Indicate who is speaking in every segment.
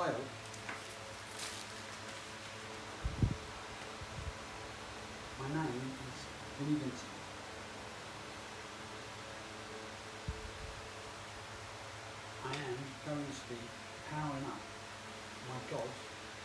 Speaker 1: title, my name is Vinny. I am going to be powering up my God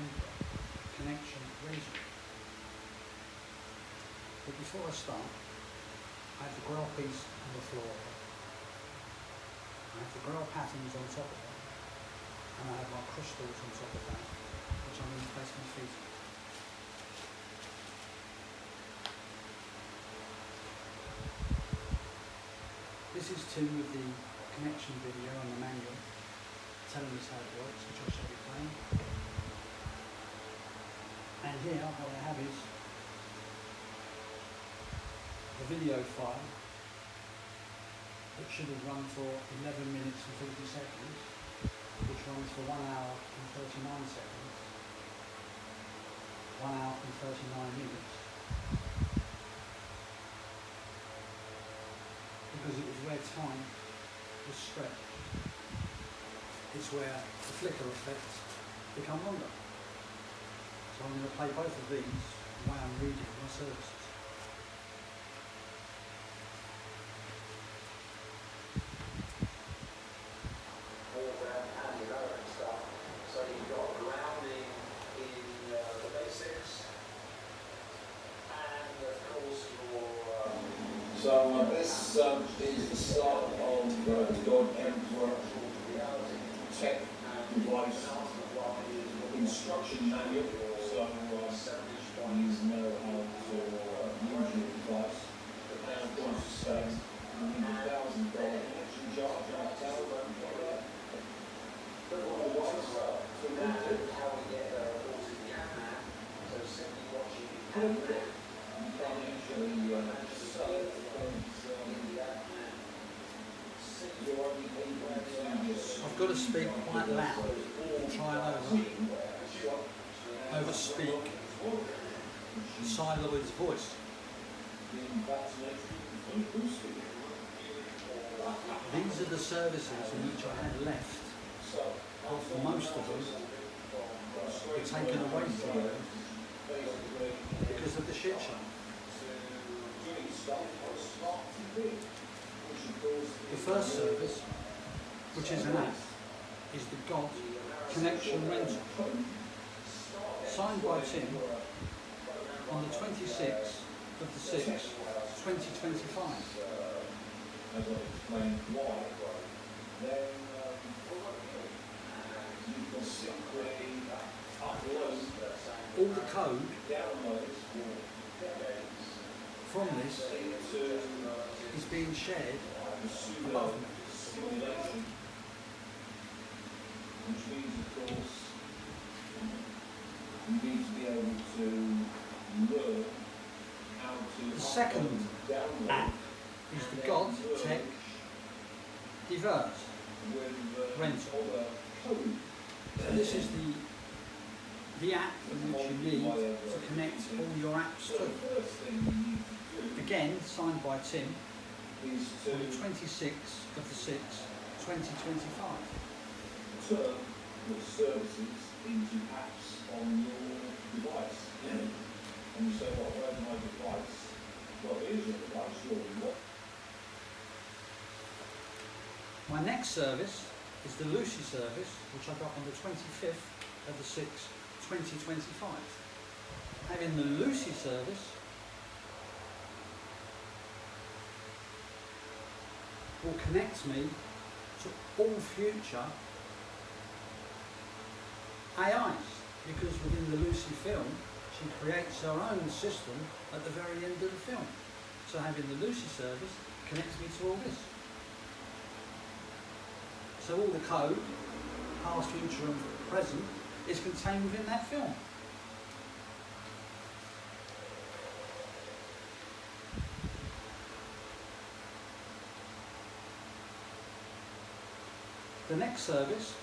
Speaker 1: Emperor connection reason. But before I start, I have the growl piece on the floor. I have the growl patterns on top of it, and I have my crystals on top of that, which I'm going to place my feet on. This is two of the connection video and the manual telling us how it works, which I shall be playing. And here what I have is the video file that should have run for 11 minutes and 50 seconds, which runs for 1 hour and 39 seconds, 1 hour and 39 minutes, because it was where time was stretched. It's where the flicker effects become longer. So I'm going to play both of these while I'm reading my services.
Speaker 2: So you've got grounding in the basics, and of course your
Speaker 3: this is the start of the God Emperor Tech Device Instruction Manual. So you know how to use your device. And of course, you need $1,000 connection charge on a telephone.
Speaker 1: I've got to speak quite loud to try and overspeak Siloid's voice. These are the services in which I had left after most of them were taken away from me because of the shit show. The first service, which is an app, is the God Connection Rental, signed by Tim on the 26th of the 6th, 2025.
Speaker 3: As I explained why, then you can simply upload
Speaker 1: all the code
Speaker 3: downloads
Speaker 1: from this is being shared above me.
Speaker 3: simulation, which means, of course, you need to be able to learn how to
Speaker 1: The second
Speaker 3: download
Speaker 1: app is the God Tech Diverse
Speaker 3: with
Speaker 1: Rental.
Speaker 3: other code.
Speaker 1: So this is the app in which you need to connect all your apps
Speaker 3: So the
Speaker 1: to.
Speaker 3: first thing you need to do
Speaker 1: Again, signed by Tim
Speaker 3: is
Speaker 1: on the
Speaker 3: to
Speaker 1: 26th of the 6th, 2025.
Speaker 3: turn your services into apps on your device. And you say, well, where's my device? Well, here's your device, your
Speaker 1: My next service is the Lucy service, which I got on the 25th of the 6th, 2025. Having the Lucy service will connect me to all future AIs, because within the Lucy film, she creates her own system at the very end of the film. So having the Lucy service connects me to all this. So all the code, past, future and present, is contained within that film. The next service,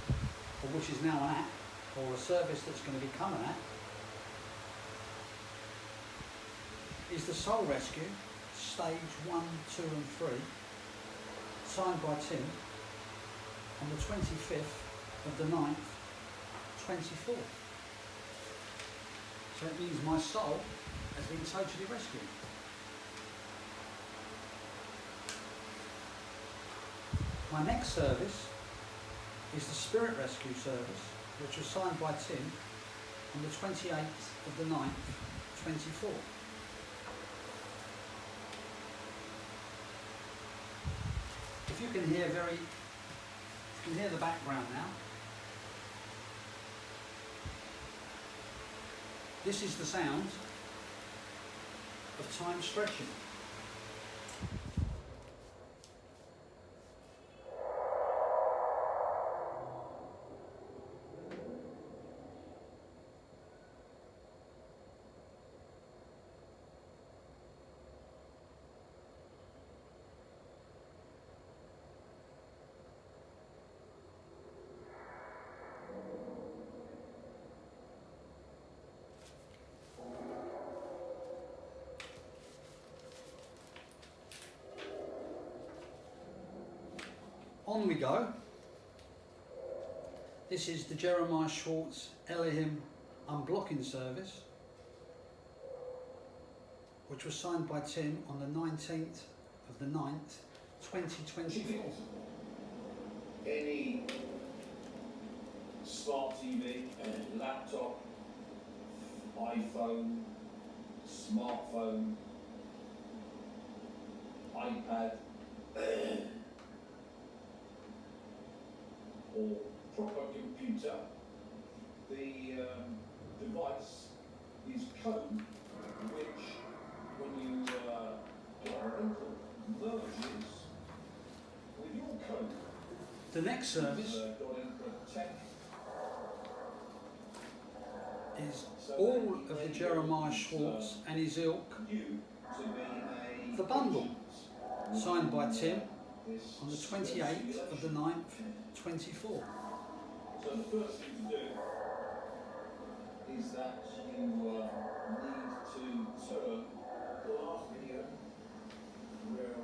Speaker 1: or which is now an app, or a service that's going to become an app, is the Soul Rescue, stage 1, 2 and 3, signed by Tim on the 25th of the 9th, 24. So it means my soul has been totally rescued. My next service is the Spirit Rescue Service, which was signed by Tim on the 28th of the 9th, 24. If you can hear the background now. This is the sound of time stretching. On we go. This is the Jeremiah Schwartz Elohim Unblocking Service, which was signed by Tim on the 19th of the 9th, 2024.
Speaker 3: Any smart TV, laptop, iPhone, smartphone, iPad, or proper computer, the device is code, which when you merges with your code.
Speaker 1: The next service is all of the Jeremiah Schwartz and his ilk, the bundle, signed by Tim on the 28th of the 9th, 24.
Speaker 3: So the first thing to do is that you need to turn the last video where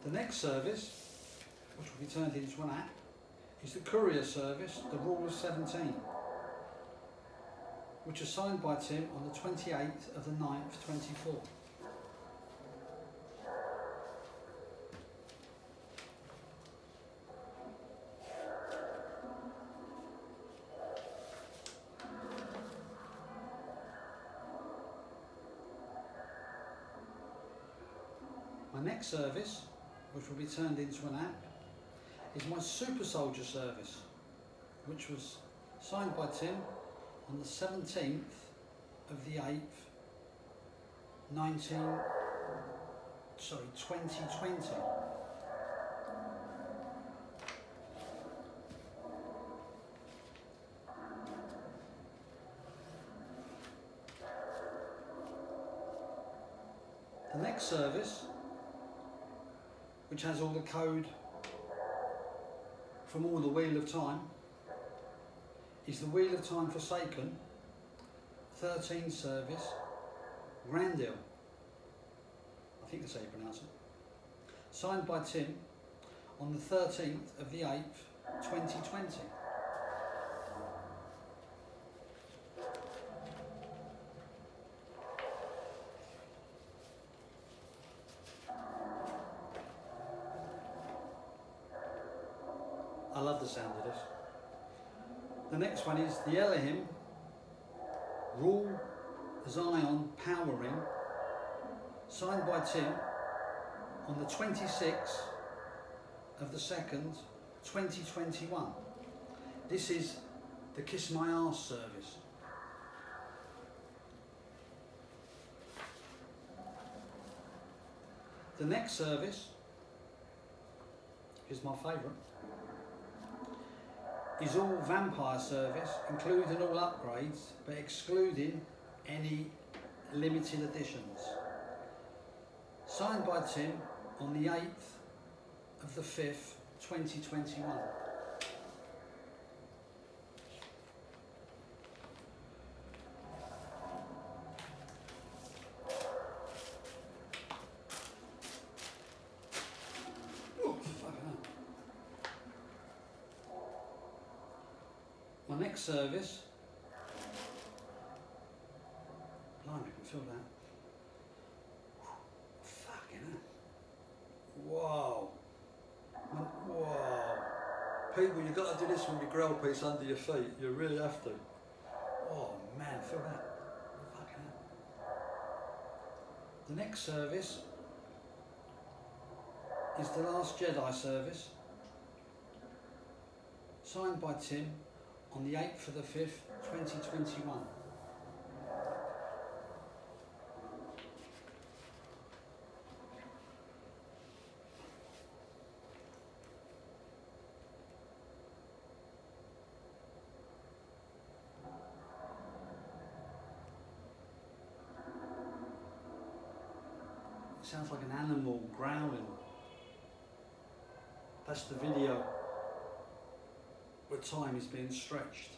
Speaker 1: the next service, which will be turned into an app, is the Courier service, the Rule of 17, which is signed by Tim on the 28th of the 9th, 24. My next service, which will be turned into an app, is my Super Soldier service, which was signed by Tim on the 17th of the 8th, 2020. The next service, which has all the code from all the Wheel of Time, is the Wheel of Time Forsaken 13 service, Grandil. I think that's how you pronounce it. Signed by Tim on the 13th of the 8th, 2020. I love the sound of this. The next one is the Elohim Rule Zion Power Ring, signed by Tim on the 26th of the 2nd, 2021. This is the Kiss My Arse service. The next service is my favourite. Is all vampire service, including all upgrades, but excluding any limited editions. Signed by Tim on the 8th of the 5th, 2021. My next service, blimey, I can feel that. Fucking hell. Whoa. Whoa. People, you've got to do this with your grill piece under your feet. You really have to. Oh man, feel that. Fucking hell. The next service is the Last Jedi service, signed by Tim on the 8th of the 5th, 2021. It sounds like an animal growling. That's the video where time is being stretched.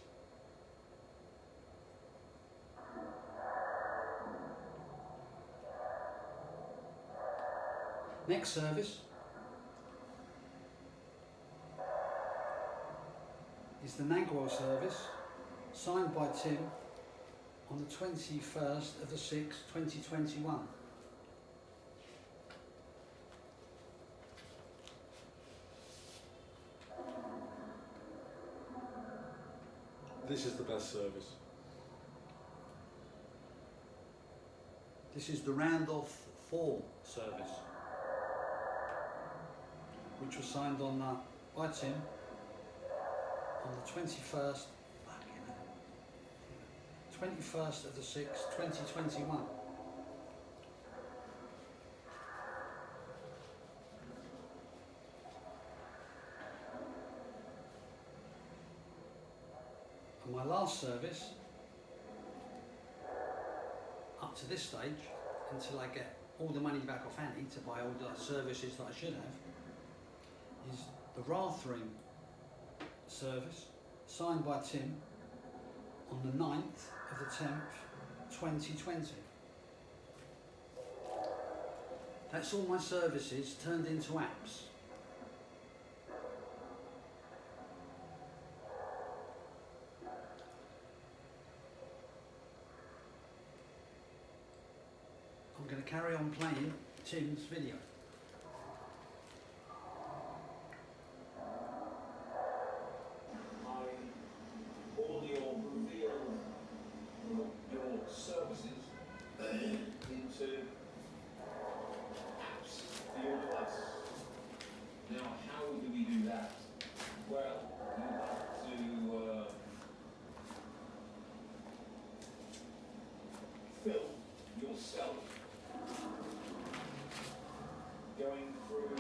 Speaker 1: Next service is the Nagwell service, signed by Tim on the 21st of the 6th, 2021. This is the best service. This is the Randolph 4 service, which was signed on by Tim on the 21st, 21st of the 6th, 2021. And my last service, up to this stage, until I get all the money back off Annie to buy all the services that I should have, is the Rathring service, signed by Tim on the 9th of the 10th, 2020. That's all my services turned into apps. I'm going to carry on playing Tim's video.
Speaker 3: Audio reveal your services into apps for your device. Now, how do we do that? Well, you have to film yourself going through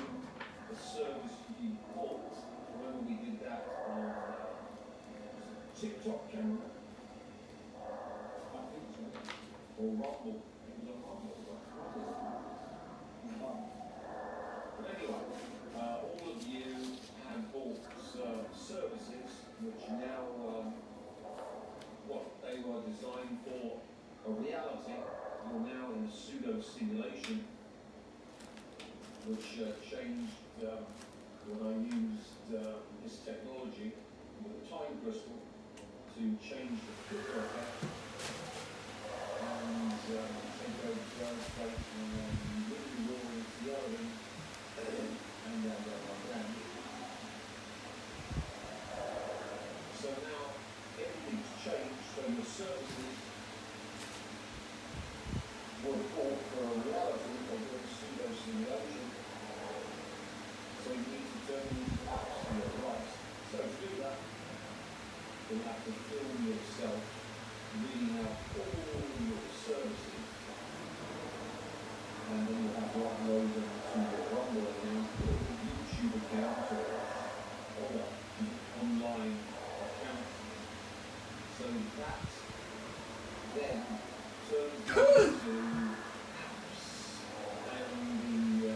Speaker 3: the service you bought. Remember we did that on TikTok camera? I think so. Or Rumble. It was on Rumble. But anyway, all of you have bought services which now, what they were designed for a reality, are now in a pseudo simulation, which changed when I used this technology with a time crystal to change the filter effect and take over ground state and really roll into the other end and then like that. So now everything's changed, so your services were bought for a reality of a pseudo simulation. So you need to turn these apps to your device. So to do that, you'll have to film yourself reading out all your services. And then you'll have to upload them to your Rumble account, or YouTube account, or other online account. So that then turns into apps and the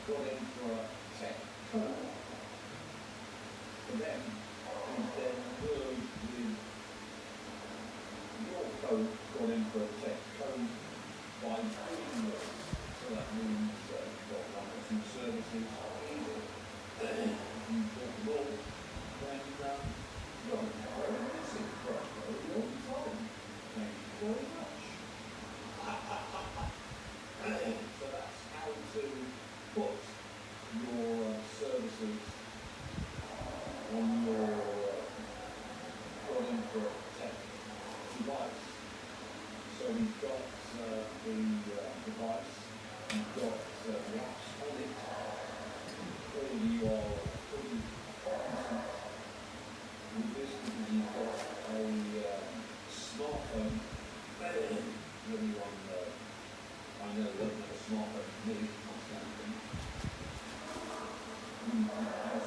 Speaker 3: got in for a tech code. For them, is then merged with your code got in for a tech code by doing this. So that means you've got one or two services easy. If you bought them all, then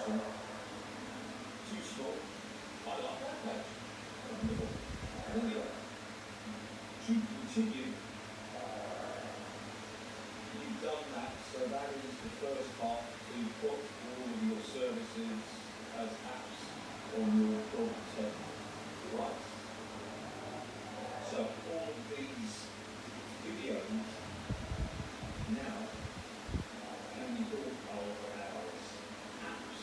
Speaker 3: selection. Too small. I like that page. Wonderful. Anyway, to continue, you've done that, so that is the first part to put all of your services as apps on your dog tech device. So all of these videos now can be thought of as apps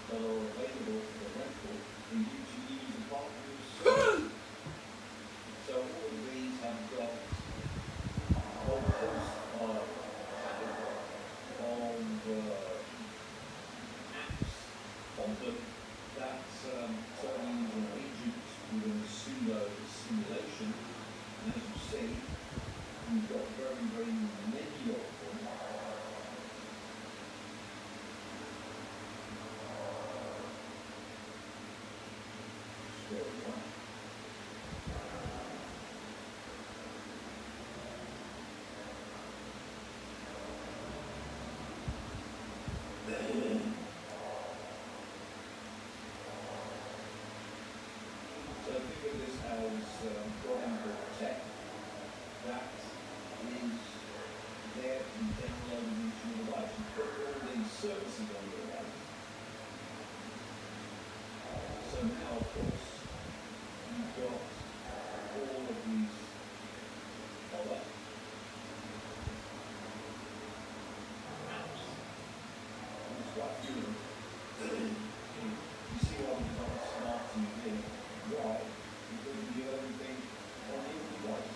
Speaker 3: that are available for rental for you to use as part of your service. So all of these have got a whole host of apps on them that tell you an agent within a pseudo simulation. And as you see, you've got very, very many of them. So think of this as drawing for tech. That is there to be downloaded into your device. You put all these services on your device. So now, of course, you've got all of these other apps. There's quite a few of them. You see why we've got a smart TV. Why? Because we do everything on your device.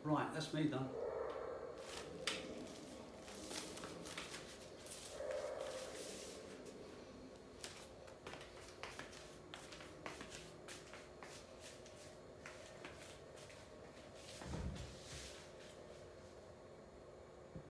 Speaker 1: Right, that's me done.